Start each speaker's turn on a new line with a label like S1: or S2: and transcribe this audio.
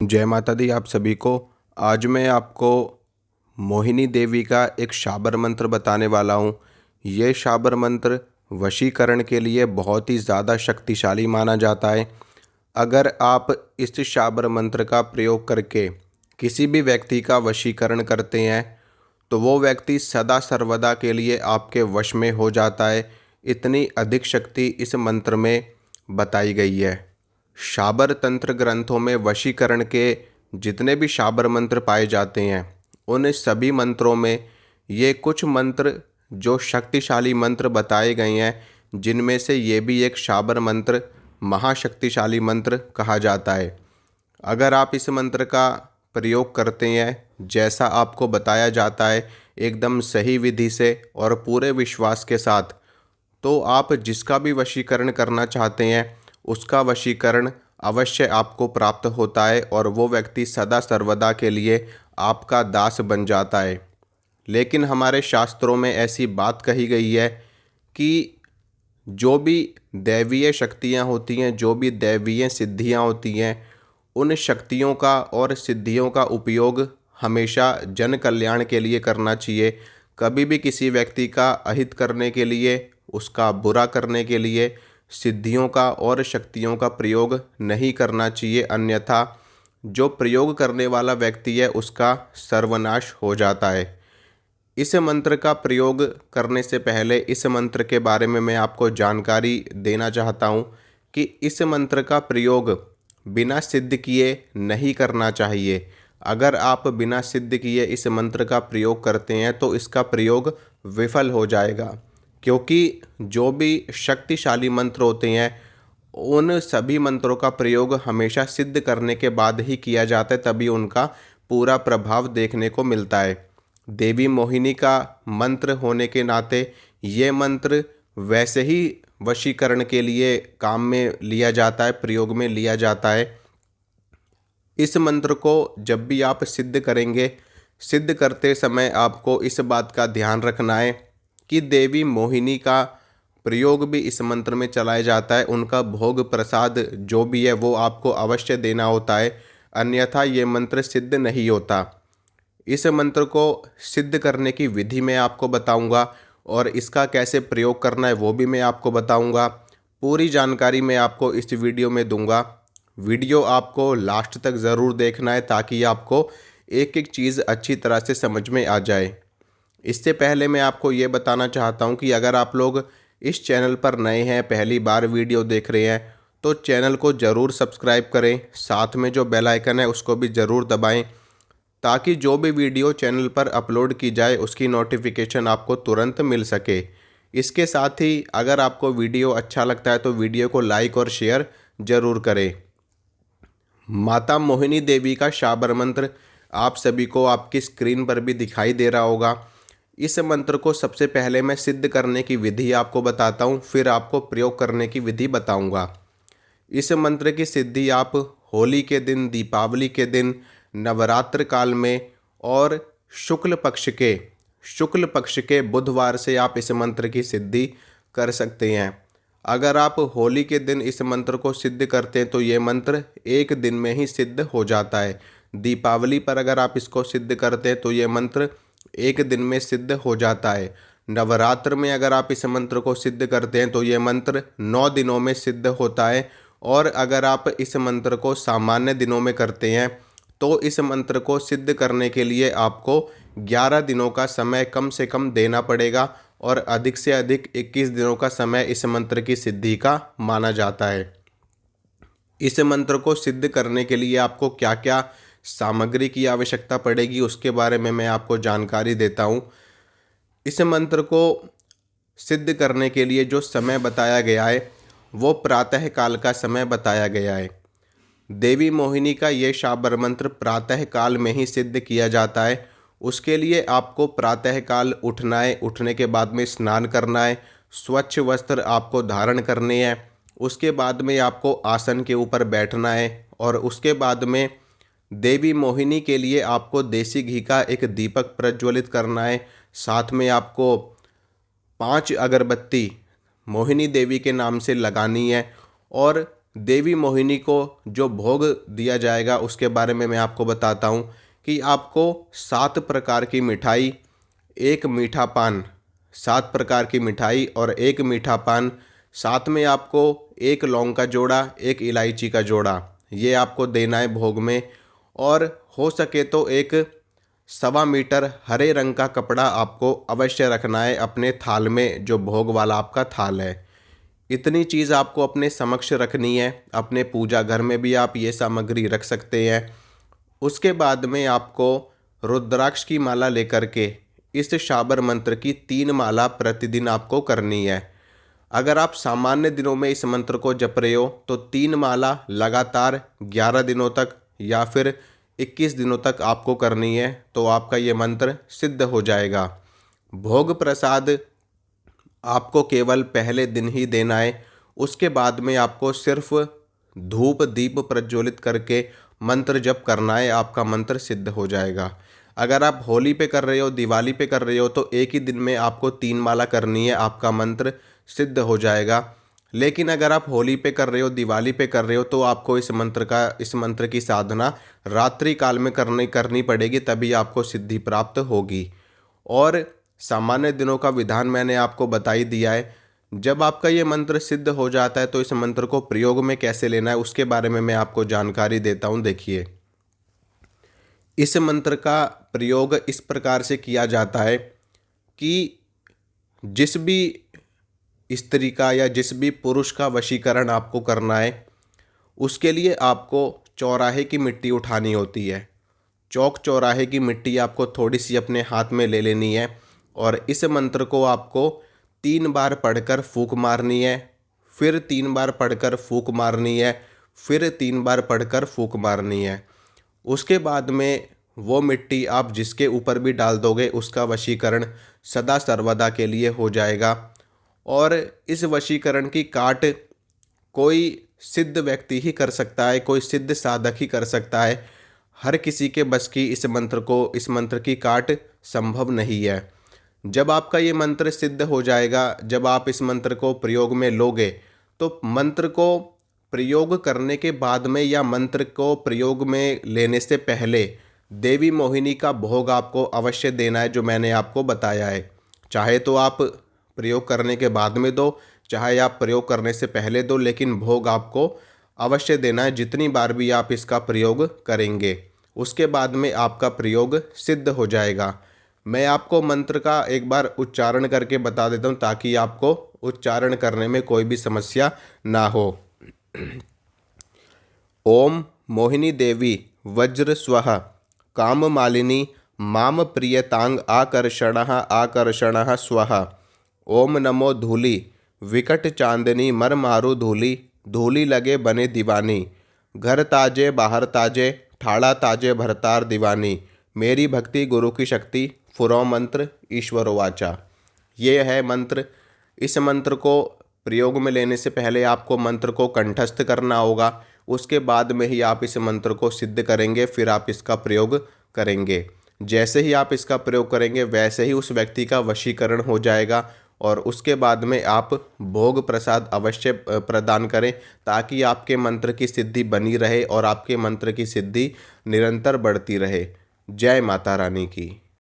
S1: जय माता दी आप सभी को। आज मैं आपको मोहिनी देवी का एक शाबर मंत्र बताने वाला हूँ। ये शाबर मंत्र वशीकरण के लिए बहुत ही ज़्यादा शक्तिशाली माना जाता है। अगर आप इस शाबर मंत्र का प्रयोग करके किसी भी व्यक्ति का वशीकरण करते हैं तो वो व्यक्ति सदा सर्वदा के लिए आपके वश में हो जाता है। इतनी अधिक शक्ति इस मंत्र में बताई गई है। शाबर तंत्र ग्रंथों में वशीकरण के जितने भी शाबर मंत्र पाए जाते हैं उन सभी मंत्रों में ये कुछ मंत्र जो शक्तिशाली मंत्र बताए गए हैं, जिनमें से ये भी एक शाबर मंत्र महाशक्तिशाली मंत्र कहा जाता है। अगर आप इस मंत्र का प्रयोग करते हैं जैसा आपको बताया जाता है एकदम सही विधि से और पूरे विश्वास के साथ, तो आप जिसका भी वशीकरण करना चाहते हैं उसका वशीकरण अवश्य आपको प्राप्त होता है और वो व्यक्ति सदा सर्वदा के लिए आपका दास बन जाता है। लेकिन हमारे शास्त्रों में ऐसी बात कही गई है कि जो भी दैवीय शक्तियाँ होती हैं, जो भी दैवीय सिद्धियाँ होती हैं, उन शक्तियों का और सिद्धियों का उपयोग हमेशा जन कल्याण के लिए करना चाहिए। कभी भी किसी व्यक्ति का अहित करने के लिए, उसका बुरा करने के लिए सिद्धियों का और शक्तियों का प्रयोग नहीं करना चाहिए, अन्यथा जो प्रयोग करने वाला व्यक्ति है उसका सर्वनाश हो जाता है। इस मंत्र का प्रयोग करने से पहले इस मंत्र के बारे में मैं आपको जानकारी देना चाहता हूँ कि इस मंत्र का प्रयोग बिना सिद्ध किए नहीं करना चाहिए। अगर आप बिना सिद्ध किए इस मंत्र का प्रयोग करते हैं तो इसका प्रयोग विफल हो जाएगा, क्योंकि जो भी शक्तिशाली मंत्र होते हैं उन सभी मंत्रों का प्रयोग हमेशा सिद्ध करने के बाद ही किया जाता है, तभी उनका पूरा प्रभाव देखने को मिलता है। देवी मोहिनी का मंत्र होने के नाते ये मंत्र वैसे ही वशीकरण के लिए काम में लिया जाता है, प्रयोग में लिया जाता है। इस मंत्र को जब भी आप सिद्ध करेंगे, सिद्ध करते समय आपको इस बात का ध्यान रखना है कि देवी मोहिनी का प्रयोग भी इस मंत्र में चलाया जाता है। उनका भोग प्रसाद जो भी है वो आपको अवश्य देना होता है, अन्यथा ये मंत्र सिद्ध नहीं होता। इस मंत्र को सिद्ध करने की विधि मैं आपको बताऊंगा और इसका कैसे प्रयोग करना है वो भी मैं आपको बताऊंगा। पूरी जानकारी मैं आपको इस वीडियो में दूंगा। वीडियो आपको लास्ट तक ज़रूर देखना है ताकि आपको एक एक चीज़ अच्छी तरह से समझ में आ जाए। इससे पहले मैं आपको ये बताना चाहता हूँ कि अगर आप लोग इस चैनल पर नए हैं, पहली बार वीडियो देख रहे हैं, तो चैनल को ज़रूर सब्सक्राइब करें। साथ में जो बेल आइकन है उसको भी ज़रूर दबाएं ताकि जो भी वीडियो चैनल पर अपलोड की जाए उसकी नोटिफिकेशन आपको तुरंत मिल सके। इसके साथ ही अगर आपको वीडियो अच्छा लगता है तो वीडियो को लाइक और शेयर ज़रूर करें। माता मोहिनी देवी का शाबर मंत्र आप सभी को आपकी स्क्रीन पर भी दिखाई दे रहा होगा। इस मंत्र को सबसे पहले मैं सिद्ध करने की विधि आपको बताता हूँ, फिर आपको प्रयोग करने की विधि बताऊँगा। इस मंत्र की सिद्धि आप होली के दिन, दीपावली के दिन, नवरात्र काल में और शुक्ल पक्ष के बुधवार से आप इस मंत्र की सिद्धि कर सकते हैं। अगर आप होली के दिन इस मंत्र को सिद्ध करते हैं तो ये मंत्र एक दिन में ही सिद्ध हो जाता है। दीपावली पर अगर आप इसको सिद्ध करते हैं तो ये मंत्र एक दिन में सिद्ध हो जाता है। नवरात्र में अगर आप इस मंत्र को सिद्ध करते हैं तो ये मंत्र 9 दिनों में सिद्ध होता है। और अगर आप इस मंत्र को सामान्य दिनों में करते हैं तो इस मंत्र को सिद्ध करने के लिए आपको 11 दिनों का समय कम से कम देना पड़ेगा और अधिक से अधिक 21 दिनों का समय इस मंत्र की सिद्धि का माना जाता है। इस मंत्र को सिद्ध करने के लिए आपको क्या क्या सामग्री की आवश्यकता पड़ेगी उसके बारे में मैं आपको जानकारी देता हूँ। इस मंत्र को सिद्ध करने के लिए जो समय बताया गया है वो प्रातः काल का समय बताया गया है। देवी मोहिनी का ये शाबर मंत्र प्रातः काल में ही सिद्ध किया जाता है। उसके लिए आपको प्रातः काल उठना है, उठने के बाद में स्नान करना है, स्वच्छ वस्त्र आपको धारण करने हैं, उसके बाद में आपको आसन के ऊपर बैठना है और उसके बाद में देवी मोहिनी के लिए आपको देसी घी का एक दीपक प्रज्वलित करना है। साथ में आपको 5 अगरबत्ती मोहिनी देवी के नाम से लगानी है और देवी मोहिनी को जो भोग दिया जाएगा उसके बारे में मैं आपको बताता हूँ कि आपको 7 प्रकार की मिठाई, एक मीठा पान, 7 प्रकार की मिठाई और एक मीठा पान, साथ में आपको एक लौंग का जोड़ा, एक इलायची का जोड़ा, ये आपको देना है भोग में। और हो सके तो एक 1.25 मीटर हरे रंग का कपड़ा आपको अवश्य रखना है अपने थाल में, जो भोग वाला आपका थाल है। इतनी चीज़ आपको अपने समक्ष रखनी है। अपने पूजा घर में भी आप ये सामग्री रख सकते हैं। उसके बाद में आपको रुद्राक्ष की माला लेकर के इस शाबर मंत्र की 3 माला प्रतिदिन आपको करनी है। अगर आप सामान्य दिनों में इस मंत्र को जप रहे हो तो 3 माला लगातार 11 दिनों तक या फिर 21 दिनों तक आपको करनी है, तो आपका ये मंत्र सिद्ध हो जाएगा। भोग प्रसाद आपको केवल पहले दिन ही देना है। उसके बाद में आपको सिर्फ धूप दीप प्रज्वलित करके मंत्र जप करना है, आपका मंत्र सिद्ध हो जाएगा। अगर आप होली पे कर रहे हो, दिवाली पे कर रहे हो तो एक ही दिन में आपको 3 माला करनी है, आपका मंत्र सिद्ध हो जाएगा। लेकिन अगर आप होली पे कर रहे हो, दिवाली पे कर रहे हो तो आपको इस मंत्र की साधना रात्रि काल में करनी पड़ेगी, तभी आपको सिद्धि प्राप्त होगी। और सामान्य दिनों का विधान मैंने आपको बता ही दिया है। जब आपका ये मंत्र सिद्ध हो जाता है तो इस मंत्र को प्रयोग में कैसे लेना है उसके बारे में मैं आपको जानकारी देता हूँ। देखिए, इस मंत्र का प्रयोग इस प्रकार से किया जाता है कि जिस भी स्त्री का या जिस भी पुरुष का वशीकरण आपको करना है, उसके लिए आपको चौराहे की मिट्टी उठानी होती है। चौक चौराहे की मिट्टी आपको थोड़ी सी अपने हाथ में ले लेनी है और इस मंत्र को आपको 3 बार पढ़कर फूंक मारनी है, फिर 3 बार पढ़कर फूंक मारनी है, फिर 3 बार पढ़कर फूंक मारनी है। उसके बाद में वो मिट्टी आप जिसके ऊपर भी डाल दोगे उसका वशीकरण सदा सर्वदा के लिए हो जाएगा। और इस वशीकरण की काट कोई सिद्ध व्यक्ति ही कर सकता है, कोई सिद्ध साधक ही कर सकता है। हर किसी के बस की इस मंत्र की काट संभव नहीं है। जब आपका ये मंत्र सिद्ध हो जाएगा, जब आप इस मंत्र को प्रयोग में लोगे, तो मंत्र को प्रयोग करने के बाद में या मंत्र को प्रयोग में लेने से पहले देवी मोहिनी का भोग आपको अवश्य देना है, जो मैंने आपको बताया है। चाहे तो आप प्रयोग करने के बाद में दो, चाहे आप प्रयोग करने से पहले दो, लेकिन भोग आपको अवश्य देना है जितनी बार भी आप इसका प्रयोग करेंगे। उसके बाद में आपका प्रयोग सिद्ध हो जाएगा। मैं आपको मंत्र का एक बार उच्चारण करके बता देता हूँ ताकि आपको उच्चारण करने में कोई भी समस्या ना हो। ओम मोहिनी देवी वज्र स्वः काम मालिनी माम प्रियतांग आकर्षण स्वः। ओम नमो धूली विकट चांदनी मर मारू धूली, धूली लगे बने दीवानी, घर ताजे बाहर ताजे ठाड़ा ताजे भरतार दीवानी, मेरी भक्ति गुरु की शक्ति फुरो मंत्र ईश्वरो वाचा। ये है मंत्र। इस मंत्र को प्रयोग में लेने से पहले आपको मंत्र को कंठस्थ करना होगा। उसके बाद में ही आप इस मंत्र को सिद्ध करेंगे, फिर आप इसका प्रयोग करेंगे। जैसे ही आप इसका प्रयोग करेंगे वैसे ही उस व्यक्ति का वशीकरण हो जाएगा। और उसके बाद में आप भोग प्रसाद अवश्य प्रदान करें ताकि आपके मंत्र की सिद्धि बनी रहे और आपके मंत्र की सिद्धि निरंतर बढ़ती रहे। जय माता रानी की।